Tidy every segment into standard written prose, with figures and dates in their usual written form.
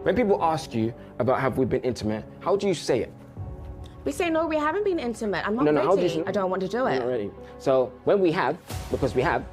When people ask you about have we been intimate, how do you say it? We say, no, we haven't been intimate. I'm not No, ready. how do you say? I don't want to do it. Not ready. So when we have, because we have,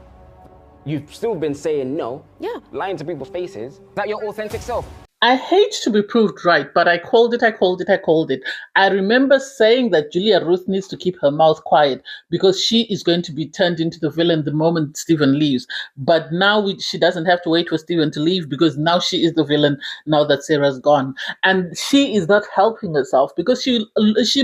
you've still been saying no. Yeah. Lying to people's faces. Is that your authentic self? I hate to be proved right, but I called it. I remember saying that Julia Ruth needs to keep her mouth quiet because she is going to be turned into the villain the moment Stephen leaves. But now she doesn't have to wait for Stephen to leave because now she is the villain now that Sarah's gone. And she is not helping herself because she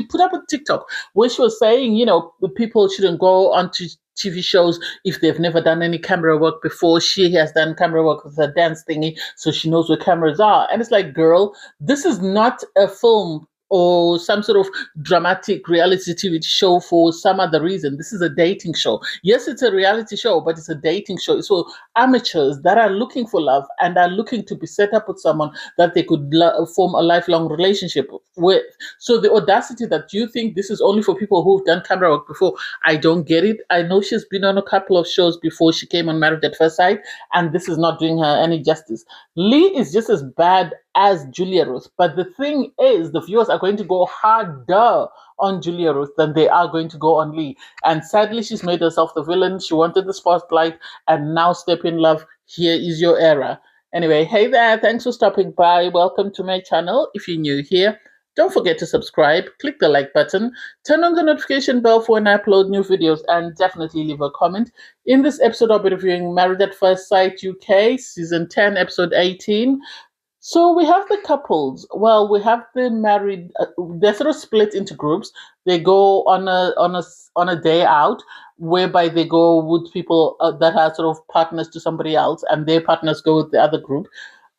put up a TikTok where she was saying, you know, people shouldn't go onto TV shows if they've never done any camera work before. She has done camera work with her dance thingy, so she knows where cameras are. And it's like, girl, this is not a film or some sort of dramatic reality TV show for some other reason. This is a dating show. Yes, it's a reality show, but it's a dating show. It's for amateurs that are looking for love and are looking to be set up with someone that they could form a lifelong relationship with. So the audacity that you think this is only for people who've done camera work before, I don't get it. I know she's been on a couple of shows before she came on Married at First Sight, and this is not doing her any justice. Lee is just as bad as Julia Ruth, but the thing is, the viewers are going to go harder on Julia Ruth than they are going to go on Lee. And sadly, she's made herself the villain. She wanted the spotlight, and now step in, love. Here is your era. Anyway, hey there, thanks for stopping by. Welcome to my channel. If you're new here, don't forget to subscribe, click the like button, turn on the notification bell for when I upload new videos, and definitely leave a comment. In this episode, I'll be reviewing Married at First Sight UK, Season 10, Episode 18. So we have the couples. Well, we have the married. They're sort of split into groups. They go on a day out, whereby they go with people that are sort of partners to somebody else, and their partners go with the other group.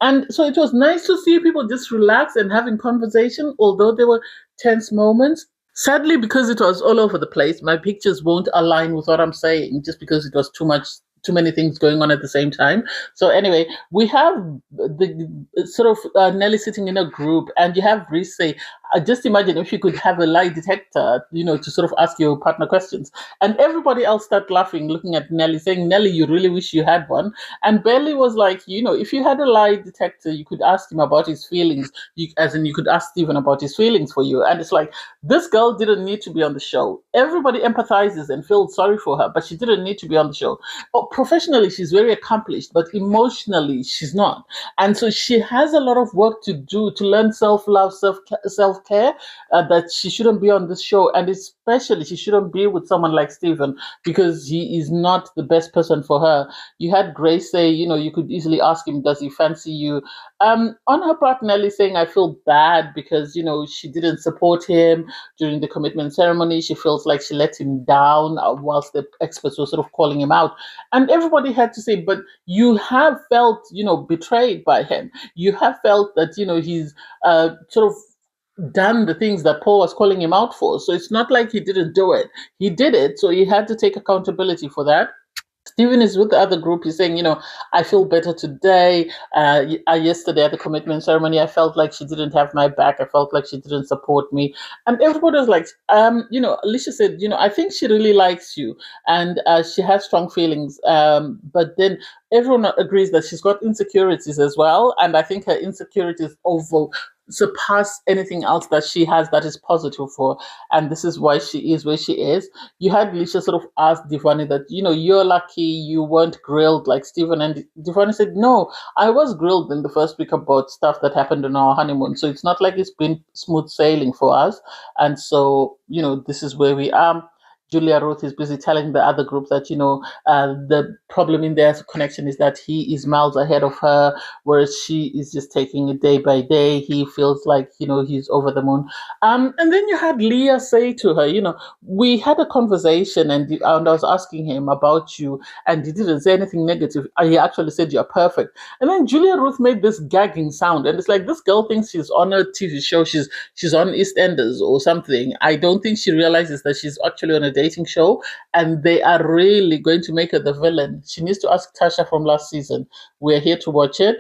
And so it was nice to see people just relax and having conversation, although there were tense moments. Sadly, because it was all over the place, my pictures won't align with what I'm saying, just because it was too many things going on at the same time. So anyway, we have the sort of Nelly sitting in a group, and you have Reese say, just imagine if you could have a lie detector, you know, to sort of ask your partner questions. And everybody else start laughing, looking at Nelly, saying, Nelly, you really wish you had one. And Bailey was like, you know, if you had a lie detector, you could ask him about his feelings, as in you could ask Stephen about his feelings for you. And it's like, this girl didn't need to be on the show. Everybody empathizes and feels sorry for her, but she didn't need to be on the show. Professionally, she's very accomplished, but emotionally, she's not. And so she has a lot of work to do to learn self-love, self-care, that she shouldn't be on this show. And especially, she shouldn't be with someone like Stephen because he is not the best person for her. You had Grace say, you know, you could easily ask him, does he fancy you? On her part, Nelly saying, I feel bad because, you know, she didn't support him during the commitment ceremony. She feels like she let him down whilst the experts were sort of calling him out. And everybody had to say, but you have felt, you know, betrayed by him. You have felt that, you know, he's sort of done the things that Paul was calling him out for. So it's not like he didn't do it. He did it. So he had to take accountability for that. Stephen is with the other group. He's saying, you know, I feel better today. Yesterday at the commitment ceremony, I felt like she didn't have my back. I felt like she didn't support me. And everybody was like, you know, Alicia said, you know, I think she really likes you and she has strong feelings. But then everyone agrees that she's got insecurities as well. And I think her insecurities surpass anything else that she has that is positive for, and this is why she is where she is. You had Lisha sort of ask Devanni that, you know, you're lucky you weren't grilled like Stephen, and Devanni said, no, I was grilled in the first week about stuff that happened on our honeymoon, so it's not like it's been smooth sailing for us. And so, you know, this is where we are. Julia Ruth is busy telling the other group that, you know, the problem in their connection is that he is miles ahead of her, whereas she is just taking it day by day. He feels like, you know, he's over the moon. And then you had Leah say to her, you know, we had a conversation and I was asking him about you and he didn't say anything negative. He actually said you're perfect. And then Julia Ruth made this gagging sound. And it's like, this girl thinks she's on a TV show. She's on EastEnders or something. I don't think she realizes that she's actually on a dating show, and they are really going to make her the villain. She needs to ask Tasha from last season. We're here to watch it.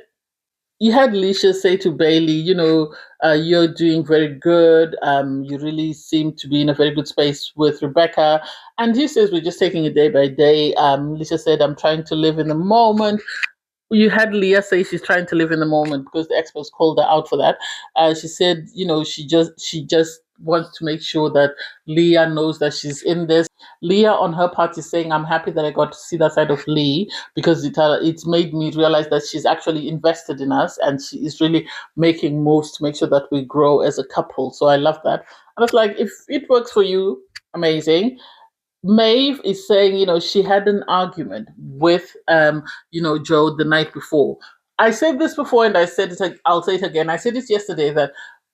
You had Lisha say to Bailey, you know, you're doing very good. You really seem to be in a very good space with Rebecca. And he says, we're just taking it day by day. Lisha said, I'm trying to live in the moment. you had Leah say she's trying to live in the moment because the experts called her out for that. She said, she just wants to make sure that Leah knows that she's in this. Leah, on her part, is saying, "I'm happy that I got to see that side of Lee because it's made me realize that she's actually invested in us and she is really making moves to make sure that we grow as a couple." So I love that. And it's like, if it works for you, amazing. Maeve is saying, she had an argument with, Joe the night before. I said this before and I said it, I'll say it again. I said it yesterday that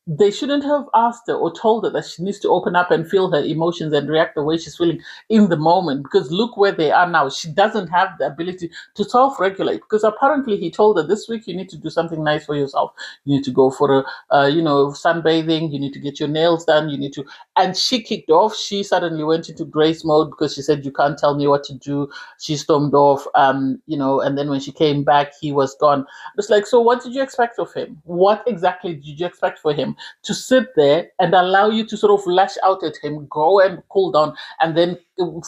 they shouldn't have asked her or told her that she needs to open up and feel her emotions and react the way she's feeling in the moment. Because look where they are now. She doesn't have the ability to self regulate. Because apparently he told her this week you need to do something nice for yourself. You need to go for sunbathing. You need to get your nails done. You need to. And she kicked off. She suddenly went into grace mode because she said, "You can't tell me what to do." She stormed off, and then when she came back, he was gone. It's like, so what did you expect of him? What exactly did you expect for him? To sit there and allow you to sort of lash out at him, go and cool down, and then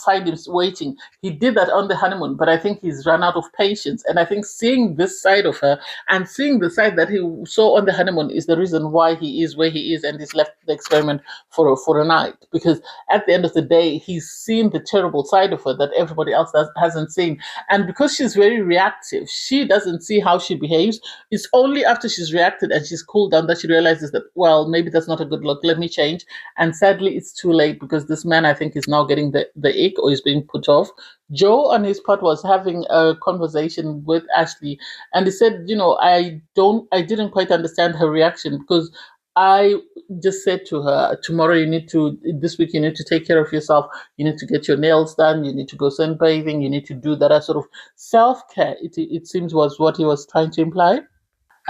find him waiting. He did that on the honeymoon, but I think he's run out of patience. And I think seeing this side of her and seeing the side that he saw on the honeymoon is the reason why he is where he is and he's left the experiment for a night. Because at the end of the day, he's seen the terrible side of her that everybody else hasn't seen. And because she's very reactive, she doesn't see how she behaves. It's only after she's reacted and she's cooled down that she realizes that, well, maybe that's not a good look. Let me change. And sadly, it's too late because this man, I think, is now getting the ick or is being put off. Joe, on his part, was having a conversation with Ashley, and he said, I didn't quite understand her reaction because I just said to her, this week, you need to take care of yourself. You need to get your nails done. You need to go sunbathing. You need to do that as sort of self-care. It seems was what he was trying to imply.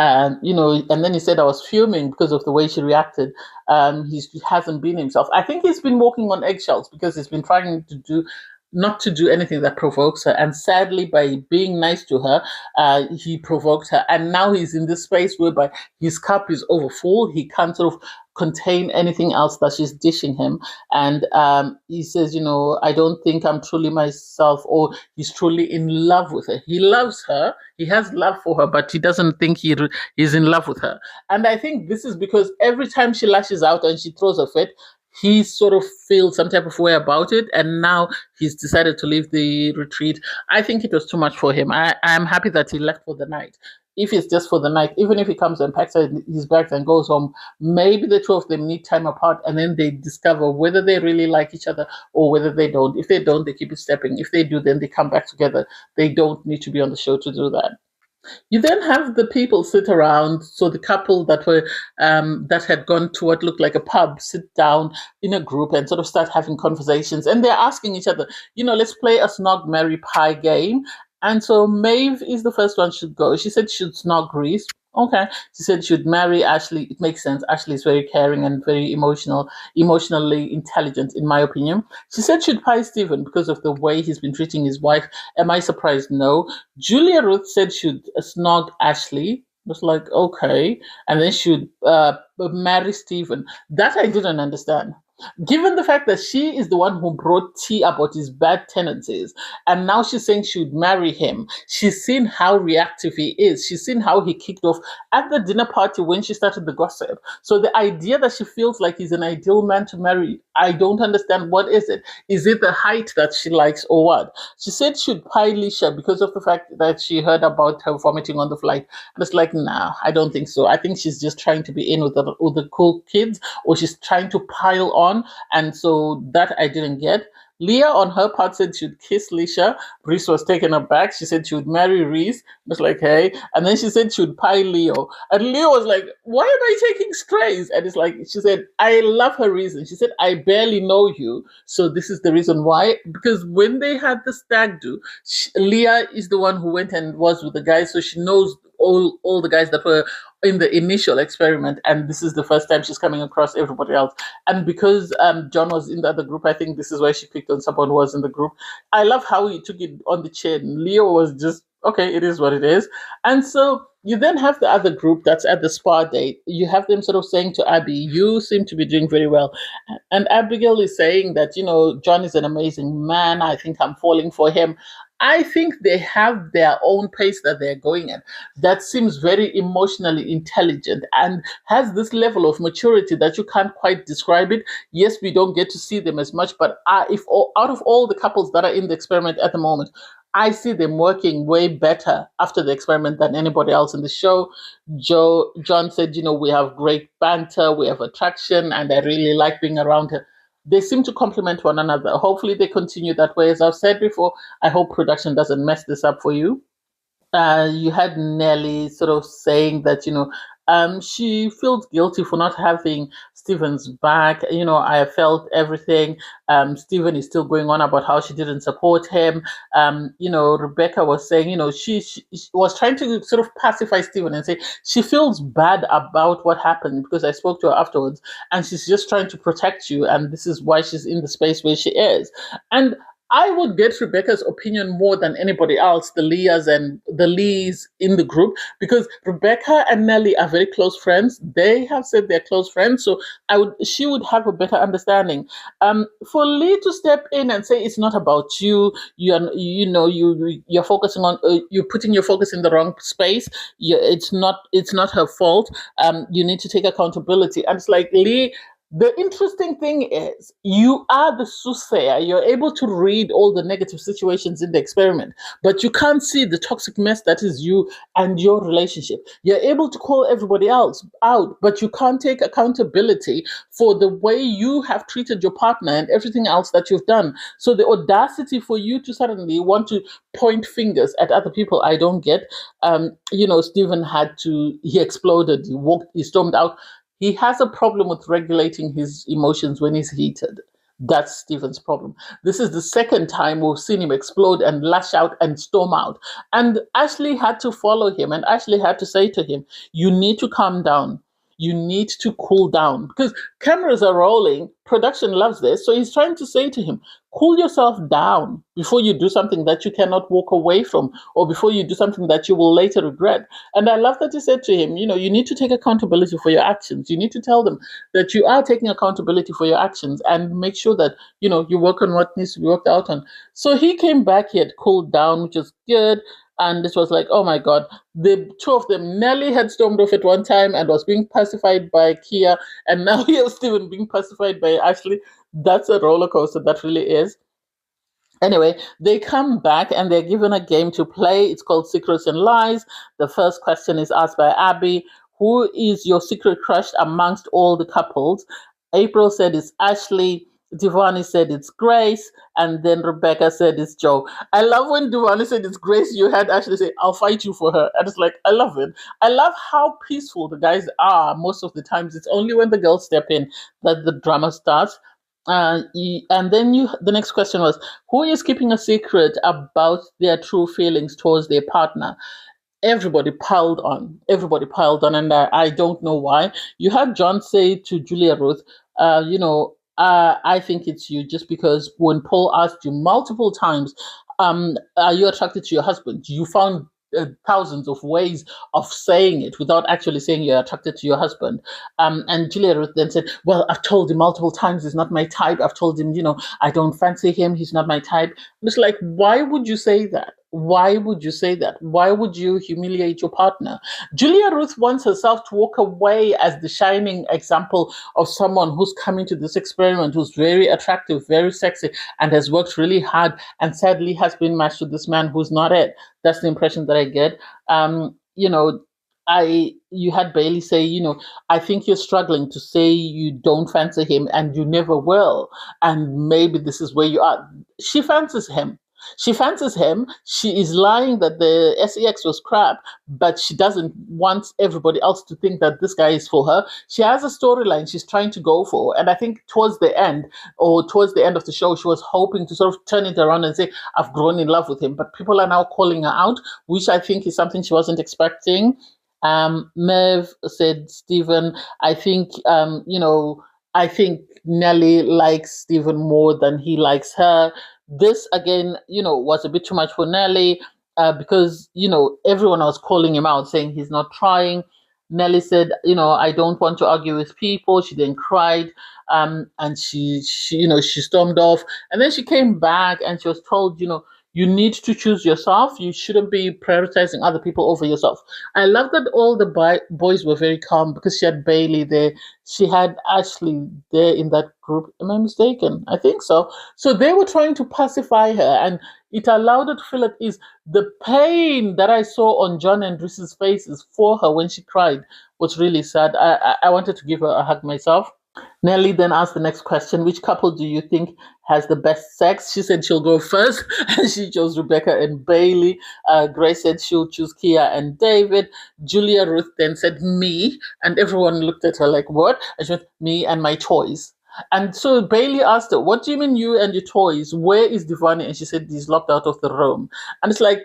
And then he said I was fuming because of the way she reacted. He hasn't been himself. I think he's been walking on eggshells because he's been trying to do not to do anything that provokes her. And sadly, by being nice to her, he provoked her. And now he's in this space whereby his cup is overfull. He can't sort of contain anything else that she's dishing him. And he says, I don't think I'm truly myself, or he's truly in love with her. He loves her. He has love for her, but he doesn't think he's in love with her. And I think this is because every time she lashes out and she throws a fit, he sort of feels some type of way about it, and now he's decided to leave the retreat. I think it was too much for him. I'm happy that he left for the night. If it's just for the night, even if he comes and packs his bags and goes home, maybe the two of them need time apart, and then they discover whether they really like each other or whether they don't. If they don't, they keep it stepping. If they do, then they come back together. They don't need to be on the show to do that. You then have the people sit around. So the couple that had gone to what looked like a pub sit down in a group and sort of start having conversations, and they're asking each other, let's play a snog, marry, pie game. And so Maeve is the first one should go. She said she'd snog Reese. Okay. She said she'd marry Ashley. It makes sense. Ashley is very caring and very emotionally intelligent, in my opinion. She said she'd pie Stephen because of the way he's been treating his wife. Am I surprised? No. Julia Ruth said she'd snog Ashley. Was like, okay. And then she'd marry Stephen. That I didn't understand. Given the fact that she is the one who brought tea about his bad tendencies, and now she's saying she would marry him, she's seen how reactive he is. She's seen how he kicked off at the dinner party when she started the gossip. So the idea that she feels like he's an ideal man to marry, I don't understand. What is it? Is it the height that she likes or what? She said she'd pie Lisha because of the fact that she heard about her vomiting on the flight. And it's like, nah, I don't think so. I think she's just trying to be in with the cool kids, or she's trying to pile on. And so that I didn't get. Leah, on her part, said she'd kiss Lisha. Reese was taken aback. She said she would marry Reese. Was like, hey. And then she said she would pie Leo. And Leo was like, why am I taking strays? And it's like, she said, I love her reason. She said, I barely know you. So this is the reason why. Because when they had the stag do, Leah is the one who went and was with the guys. So she knows all the guys that were in the initial experiment, and this is the first time she's coming across everybody else. And because John was in the other group, I think this is why she picked on someone who was in the group. I love how he took it on the chin. Leo was just, okay, it is what it is. And so you then have the other group that's at the spa date. You have them sort of saying to Abby, you seem to be doing very well. And Abigail is saying that, John is an amazing man. I think I'm falling for him. I think they have their own pace that they're going at. That seems very emotionally intelligent and has this level of maturity that you can't quite describe it. Yes, we don't get to see them as much, but out of all the couples that are in the experiment at the moment, I see them working way better after the experiment than anybody else in the show. John said, we have great banter, we have attraction, and I really like being around her. They seem to complement one another. Hopefully, they continue that way. As I've said before, I hope production doesn't mess this up for you. You had Nelly sort of saying that, she feels guilty for not having Stephen's back. I felt everything. Stephen is still going on about how she didn't support him. Rebecca was saying, she was trying to sort of pacify Stephen and say she feels bad about what happened because I spoke to her afterwards and she's just trying to protect you. And this is why she's in the space where she is. And I would get Rebecca's opinion more than anybody else, the Lees in the group, because Rebecca and Nelly are very close friends. They have said they're close friends, so she would have a better understanding. For Lee to step in and say it's not about you, you're focusing on you're putting your focus in the wrong space. It's not her fault. You need to take accountability, and it's like Lee. The interesting thing is, you are the soothsayer. You're able to read all the negative situations in the experiment, but you can't see the toxic mess that is you and your relationship. You're able to call everybody else out, but you can't take accountability for the way you have treated your partner and everything else that you've done. So the audacity for you to suddenly want to point fingers at other people, I don't get. Stephen he exploded, he stormed out. He has a problem with regulating his emotions when he's heated. That's Stephen's problem. This is the second time we've seen him explode and lash out and storm out. And Ashley had to follow him, and Ashley had to say to him, you need to calm down. You need to cool down because cameras are rolling. Production loves this. So he's trying to say to him, cool yourself down before you do something that you cannot walk away from or before you do something that you will later regret. And I love that he said to him, you need to take accountability for your actions. You need to tell them that you are taking accountability for your actions and make sure that, you work on what needs to be worked out on. So he came back, he had cooled down, which is good. And this was like, oh my God, the two of them, Nelly had stormed off at one time and was being pacified by Kia. And now here's Stephen being pacified by Ashley. That's a roller coaster, that really is. Anyway, they come back and they're given a game to play. It's called Secrets and Lies. The first question is asked by Abby. Who is your secret crush amongst all the couples? April said it's Ashley. Devanni said it's Grace, and then Rebecca said it's Joe. I love when Devanni said it's Grace, you had Ashley say, I'll fight you for her. And it's like, I love it. I love how peaceful the guys are most of the times. It's only when the girls step in that the drama starts. And then the next question was, who is keeping a secret about their true feelings towards their partner? Everybody piled on, and I don't know why. You had John say to Julia Ruth, I think it's you, just because when Paul asked you multiple times, are you attracted to your husband? You found thousands of ways of saying it without actually saying you're attracted to your husband. And Julia Ruth then said, well, I've told him multiple times he's not my type. I've told him, I don't fancy him. He's not my type. And it's like, why would you say that? Why would you say that? Why would you humiliate your partner? Julia Ruth wants herself to walk away as the shining example of someone who's coming to this experiment, who's very attractive, very sexy, and has worked really hard, and sadly has been matched with this man who's not it. That's the impression that I get. You had Bailey say, I think you're struggling to say you don't fancy him and you never will. And maybe this is where you are. She fancies him. She fancies him. She is lying that the sex was crap, but she doesn't want everybody else to think that this guy is for her. She has a storyline she's trying to go for. And I think towards the end of the show, she was hoping to sort of turn it around and say, I've grown in love with him. But people are now calling her out, which I think is something she wasn't expecting. Maeve said, Stephen, I think Nelly likes Stephen more than he likes her. This, again, was a bit too much for Nelly because, everyone was calling him out, saying he's not trying. Nelly said, I don't want to argue with people. She then cried and she stormed off. And then she came back and she was told, you You need to choose yourself. You shouldn't be prioritizing other people over yourself. I love that all the boys were very calm because she had Bailey there. She had Ashley there in that group. Am I mistaken? I think so. So they were trying to pacify her, and it allowed her to feel at ease. The pain that I saw on John and Reese's faces for her when she cried was really sad. I wanted to give her a hug myself. Nelly then asked the next question: which couple do you think has the best sex? She said she'll go first, and she chose Rebecca and Bailey. Grace said she'll choose Kia and David. Julia Ruth then said me, and everyone looked at her like, what? And she went, me and my toys. And so Bailey asked her, what do you mean you and your toys? Where is Devanni? And she said he's locked out of the room. And it's like,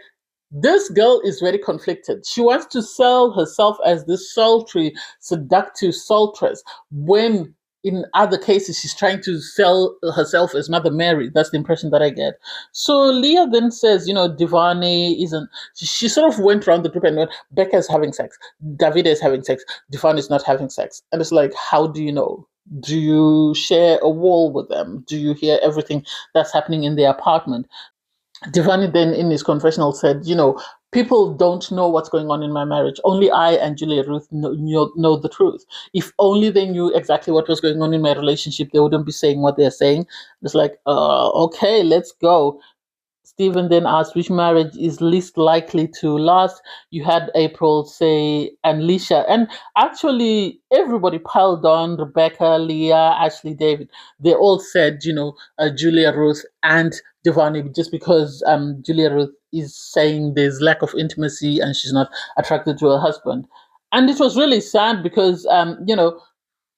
this girl is very conflicted. She wants to sell herself as this sultry, seductive sultress when in other cases she's trying to sell herself as Mother Mary. That's the impression that I get. So Leah then says, Devanni isn't. She sort of went around the group and went, Becca's having sex, Davide is having sex, Devanni's not having sex. And it's like, how do you know? Do you share a wall with them? Do you hear everything that's happening in their apartment? Devanni then in his confessional said, people don't know what's going on in my marriage. Only I and Julia Ruth know the truth. If only they knew exactly what was going on in my relationship, they wouldn't be saying what they're saying. It's like, okay, let's go. Stephen then asked which marriage is least likely to last. You had April say and Lisha. And actually, everybody piled on Rebecca, Leah, Ashley, David. They all said, Julia Ruth and Devanni, just because Julia Ruth is saying there's lack of intimacy and she's not attracted to her husband. And it was really sad because,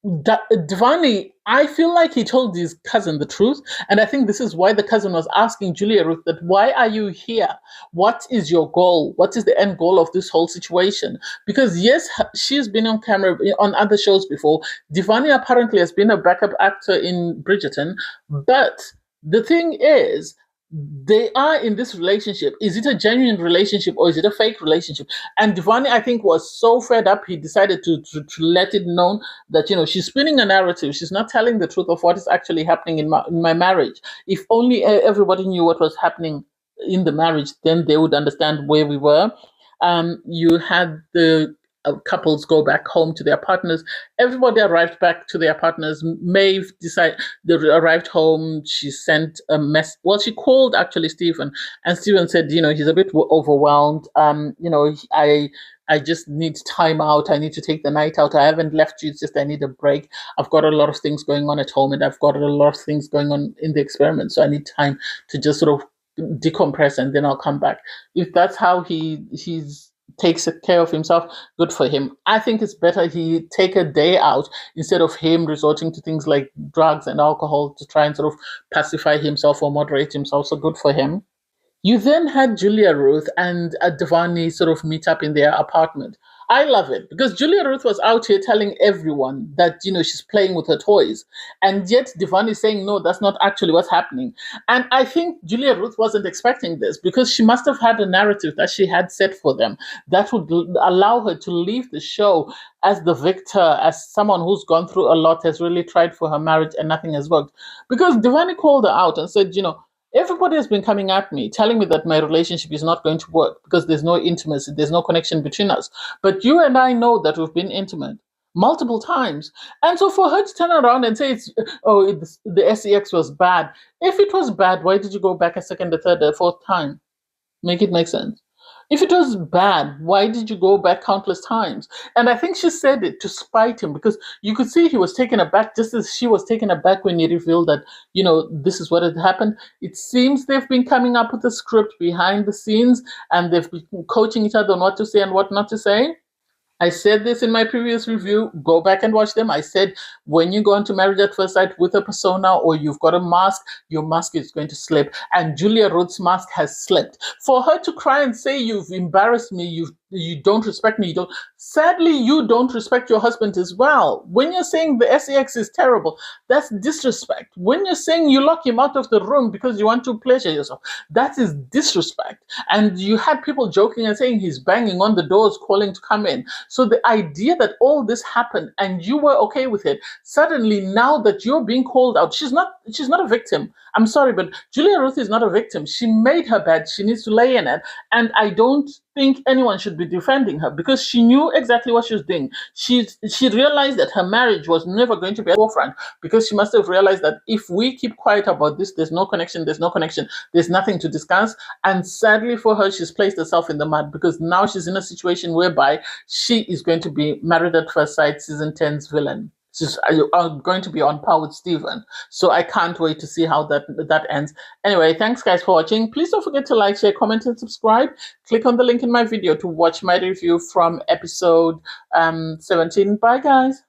Devanni, I feel like he told his cousin the truth, and I think this is why the cousin was asking Julia Ruth that, why are you here? What is your goal? What is the end goal of this whole situation? Because yes, she's been on camera on other shows before. Devanni apparently has been a backup actor in Bridgerton, but the thing is, they are in this relationship. Is it a genuine relationship or is it a fake relationship? And Devanni, I think, was so fed up, he decided to let it known that, she's spinning a narrative. She's not telling the truth of what is actually happening in my marriage. If only everybody knew what was happening in the marriage, then they would understand where we were. You had the couples go back home to their partners. Everybody arrived back to their partners. Maeve arrived home. She sent a mess. Well, she called actually Stephen, and Stephen said, he's a bit overwhelmed. I just need time out. I need to take the night out. I haven't left you. It's just I need a break. I've got a lot of things going on at home, and I've got a lot of things going on in the experiment. So I need time to just sort of decompress, and then I'll come back. If that's how he's takes care of himself, good for him. I think it's better he take a day out instead of him resorting to things like drugs and alcohol to try and sort of pacify himself or moderate himself. So good for him. You then had Julia Ruth and Devanni sort of meet up in their apartment. I love it because Julia Ruth was out here telling everyone that, she's playing with her toys. And yet Devanni is saying, no, that's not actually what's happening. And I think Julia Ruth wasn't expecting this because she must have had a narrative that she had set for them that would allow her to leave the show as the victor, as someone who's gone through a lot, has really tried for her marriage and nothing has worked. Because Devanni called her out and said, everybody has been coming at me, telling me that my relationship is not going to work because there's no intimacy, there's no connection between us. But you and I know that we've been intimate multiple times. And so for her to turn around and say, the sex was bad. If it was bad, why did you go back a second, a third, a fourth time? Make it make sense. If it was bad, why did you go back countless times? And I think she said it to spite him because you could see he was taken aback just as she was taken aback when he revealed that, this is what had happened. It seems they've been coming up with a script behind the scenes and they've been coaching each other on what to say and what not to say. I said this in my previous review. Go back and watch them. I said, when you go into Marriage at First Sight with a persona or you've got a mask, your mask is going to slip. And Julia Ruth's mask has slipped. For her to cry and say, you've embarrassed me, you've you don't respect me. You don't. Sadly, you don't respect your husband as well. When you're saying the sex is terrible, that's disrespect. When you're saying you lock him out of the room because you want to pleasure yourself, that is disrespect. And you had people joking and saying he's banging on the doors, calling to come in. So the idea that all this happened and you were okay with it, suddenly now that you're being called out, she's not a victim. I'm sorry, but Julia Ruth is not a victim. She made her bed. She needs to lay in it. And I don't think anyone should be defending her because she knew exactly what she was doing. She realized that her marriage was never going to be at the forefront because she must have realized that if we keep quiet about this, there's no connection, there's nothing to discuss. And sadly for her, she's placed herself in the mud because now she's in a situation whereby she is going to be Married at First Sight season 10's villain. She's going to be on par with Stephen. So I can't wait to see how that ends. Anyway, thanks guys for watching. Please don't forget to like, share, comment, and subscribe. Click on the link in my video to watch my review from episode 17. Bye guys.